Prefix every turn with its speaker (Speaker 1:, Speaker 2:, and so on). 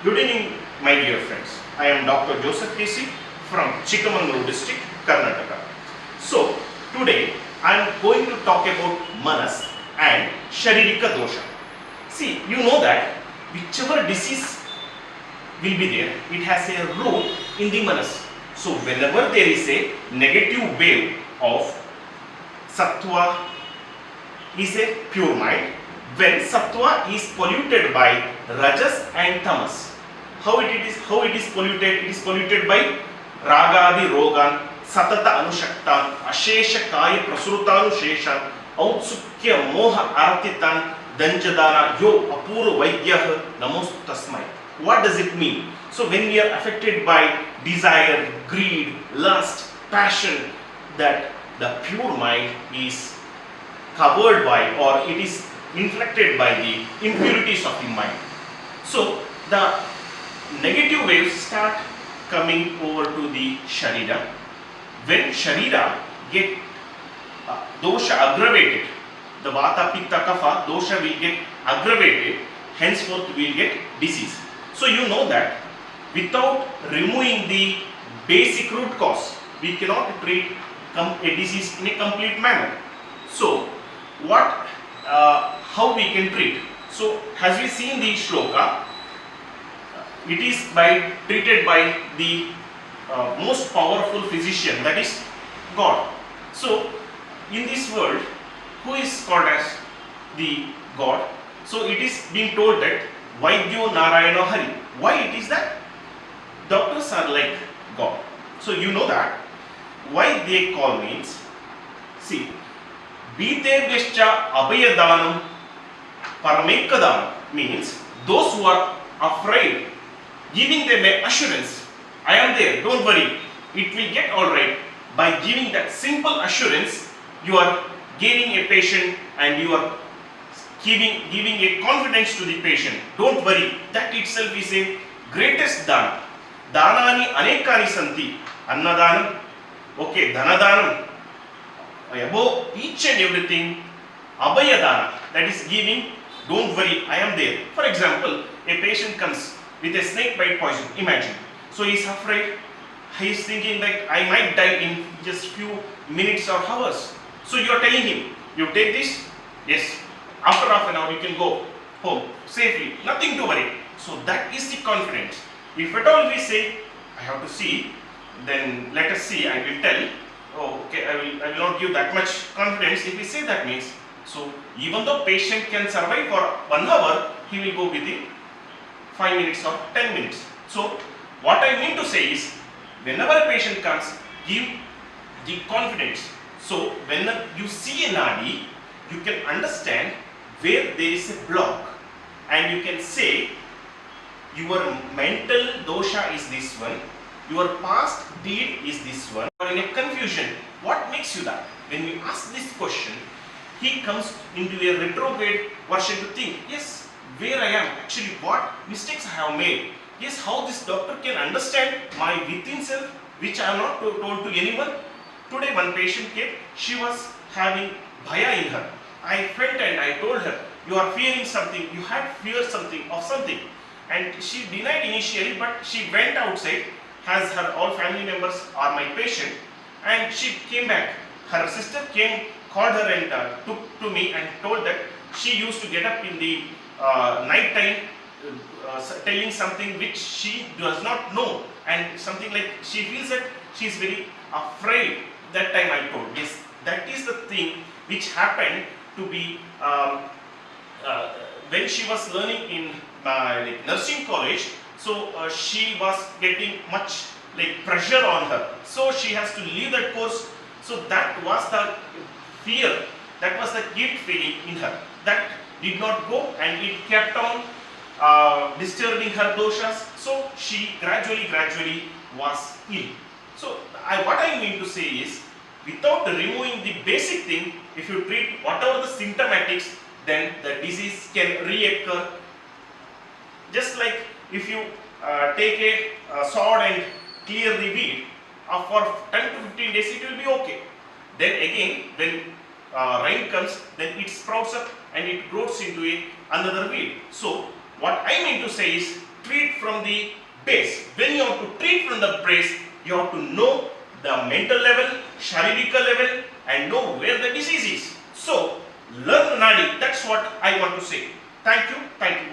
Speaker 1: Good evening, my dear friends. I am Dr. Joseph Casey from Chikmagalur district, Karnataka. So, today I am going to talk about Manas and Sharirika dosha. See, you know that whichever disease will be there, it has a root in the Manas. So, whenever there is a negative wave of Sattva is a pure mind, when Sattva is polluted by Rajas and Tamas. How it is polluted? It is polluted by Ragadi Rogan, Satata Anushaktan, Ashesha Kaya Prasrutan Sheshan, Outsukya Moha Aratitan, Danjadana, Yo Apuru Vaidyah, Namos Tasmai. What does it mean? So when we are affected by desire, greed, lust, passion, that the pure mind is covered by, or it is inflected by the impurities of the mind. So the negative waves start coming over to the Sharira. When Sharira get dosha aggravated, the Vata, Pitta, Kapha, dosha will get aggravated, henceforth we will get disease. So you know that without removing the basic root cause, we cannot treat a disease in a complete manner. So how we can treat? So as we see in the shloka, it is treated by the most powerful physician, that is God. So in this world, who is called as the God? So it is being told that Vaidyo Narayana Hari. Why it is that? Doctors are like God. So you know that. Why they call means, see, Bhitebhyascha Abhayadanam Paramekkadanam means those who are afraid, giving them an assurance, I am there, don't worry, it will get alright. By giving that simple assurance, you are gaining a patient and you are giving a confidence to the patient. Don't worry, that itself is a greatest dana. Danani anekani santi. Annadanam, okay, dhanadanam, above each and everything, abhayadana, that is giving, don't worry, I am there. For example, a patient comes with a snake bite poison, imagine. So he is afraid, he is thinking that I might die in just few minutes or hours. So you are telling him, you take this, yes, after half an hour you can go home safely, nothing to worry. So that is the confidence. If at all we say, I have to see, then let us see, I will tell, oh, okay, I will not give that much confidence. If we say that means, so even though patient can survive for 1 hour, he will go within 5 minutes or 10 minutes. So what I mean to say is, whenever a patient comes, give the confidence. So when you see a nadi, you can understand where there is a block, and you can say your mental dosha is this one, your past deed is this one. You are in a confusion. What makes you that? When you ask this question, he comes into a retrograde version to think, yes, where I am, actually what mistakes I have made. Yes, how this doctor can understand my within self, which I am not told to anyone. Today one patient came, she was having bhaya in her. I felt and I told her, you are fearing something, you had feared something of something. And she denied initially, but she went outside, as her all family members are my patient, and she came back. Her sister came, called her and took to me and told that she used to get up in the night time telling something which she does not know, and something like she feels that she is very afraid. That time I told, yes, that is the thing which happened to be when she was learning in like nursing college. So she was getting much like pressure on her, so she has to leave that course. So that was the fear, that was the guilt feeling in her, that did not go, and it kept on disturbing her doshas. So she gradually was ill. So what I mean to say is, without removing the basic thing, if you treat whatever the symptomatics, then the disease can reoccur. Just like if you take a sword and clear the weed, for 10 to 15 days it will be okay. Then again, when rain comes, then it sprouts up and it grows into another weed. So what I mean to say is, treat from the base. When you have to treat from the base, you have to know the mental level, sharirika level, and know where the disease is. So, learn Nadi. That's what I want to say. Thank you. Thank you.